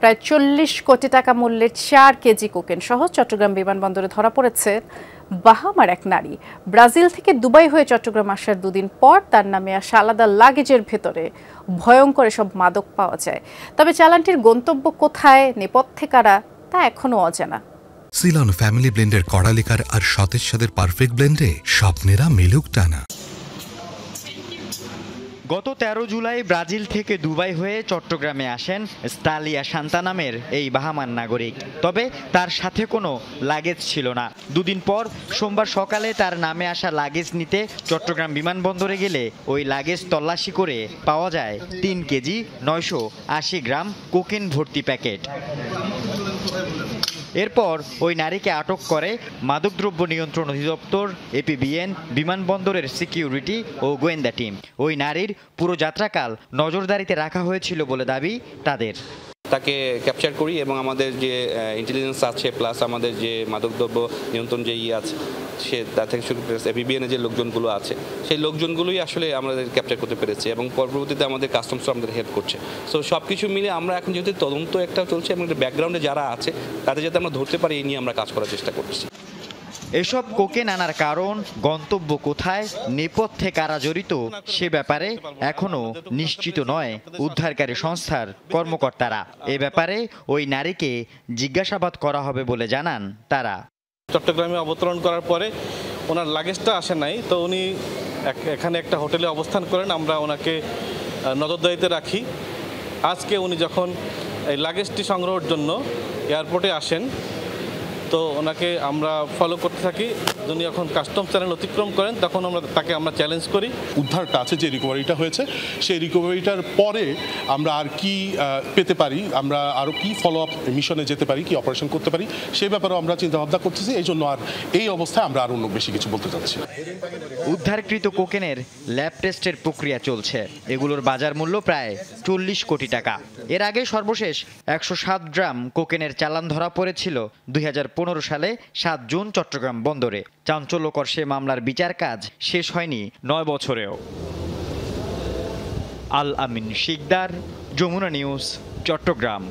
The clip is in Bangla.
প্রায় ৪০ কোটি টাকা মূল্যের ৪ কেজি কোকেন সহ চট্টগ্রাম বিমানবন্দরে ধরা পড়েছে বাহামার এক নারী। ব্রাজিল থেকে দুবাই হয়ে চট্টগ্রাম আসার দুদিন পর তার নামে আসা আলাদা লাগেজের ভেতরে ভয়ঙ্কর এসব মাদক পাওয়া যায়। তবে চালানটির গন্তব্য কোথায়, নেপথ্যে কারা, তা এখনো অজানা। সিলন ফ্যামিলি ব্লেন্ডের কড়ালিকার আর সতেজ স্বাদের পারফেক্ট ব্লেন্ডে স্বপ্নেরা মিলুক টানা। গত ১৩ জুলাই ব্রাজিল থেকে দুবাই হয়ে চট্টগ্রামে আসেন স্তালিয়া শান্তা নামের এই বাহামান নাগরিক। তবে তার সাথে কোনো লাগেজ ছিল না। দুদিন পর সোমবার সকালে তার নামে আসা লাগেজ নিতে চট্টগ্রাম বিমানবন্দরে গেলে ওই লাগেজ তল্লাশি করে পাওয়া যায় ৩ কেজি ৯৮০ গ্রাম কোকেন ভর্তি প্যাকেট। এরপর ওই নারীকে আটক করে মাদকদ্রব্য নিয়ন্ত্রণ অধিদপ্তর, এপিবিএন, বিমানবন্দরের সিকিউরিটি ও গোয়েন্দা টিম। ওই নারীর পুরো যাত্রাকাল নজরদারিতে রাখা হয়েছিল বলে দাবি তাদের। তাকে ক্যাপচার করি এবং আমাদের যে ইন্টেলিজেন্স আছে প্লাস আমাদের যে মাদকদ্রব্য নিয়ন্ত্রণ যে আছে সে তার থেকে শুরু করে এপিবিএনের যে লোকজনগুলো আছে সেই লোকজনগুলোই আসলে আমাদের ক্যাপচার করতে পেরেছি এবং পরবর্তীতে আমাদের কাস্টমসও আমাদের হেল্প করছে। সো সব কিছু মিলে আমরা এখন যেহেতু তদন্ত একটা চলছে এবং ব্যাকগ্রাউন্ডে যারা আছে তাদের যাতে আমরা ধরতে পারি এই নিয়ে আমরা কাজ করার চেষ্টা করছি। এসব কোকেন আনার কারণ, গন্তব্য কোথায়, নেপথ্যে কারা জড়িত সে ব্যাপারে এখনো নিশ্চিত নয় উদ্ধারকারী সংস্থার কর্মকর্তারা। এ ব্যাপারে ওই নারীকে জিজ্ঞাসাবাদ করা হবে বলে জানান তারা। চট্টগ্রামে অবতরণ করার পরে ওনার লাগেজটা আসে নাই, তো উনি এখানে একটা হোটেলে অবস্থান করেন। আমরা ওনাকে নজরদারিতে রাখি। আজকে উনি যখন এই লাগেজটি সংগ্রহের জন্য এয়ারপোর্টে আসেন তো ওনাকে আমরা ফলো করতে থাকি। উনি যখন কাস্টম চ্যানেল অতিক্রম করেন তখন তাকে আমরা চ্যালেঞ্জ করি। উদ্ধারটা আছে যে রিকভারিটা হয়েছে সেই রিকভারিটার পরে আমরা আর কি পেতে পারি, আমরা আরও কি ফলো আপ মিশনে যেতে পারি, কি অপারেশন করতে পারি সেই ব্যাপারেও আমরা চিন্তা ভাবনা করতেছি। এই জন্য আর এই অবস্থায় আমরা আর অন্য বেশি কিছু বলতে চাচ্ছি। উদ্ধারকৃত কোকেনের ল্যাব টেস্টের প্রক্রিয়া চলছে। এগুলোর বাজার মূল্য প্রায় ৪০ কোটি টাকা। এর আগে সর্বশেষ ১০৭ গ্রাম কোকেনের চালান ধরা পড়েছিল ২০১৫ সালে ৭ জুন চট্টগ্রাম বন্দরে। চাঞ্চল্যকর সে মামলার বিচার কাজ শেষ হয়নি ৯ বছরেও। আল আমিন শিকদার, যমুনা নিউজ, চট্টগ্রাম।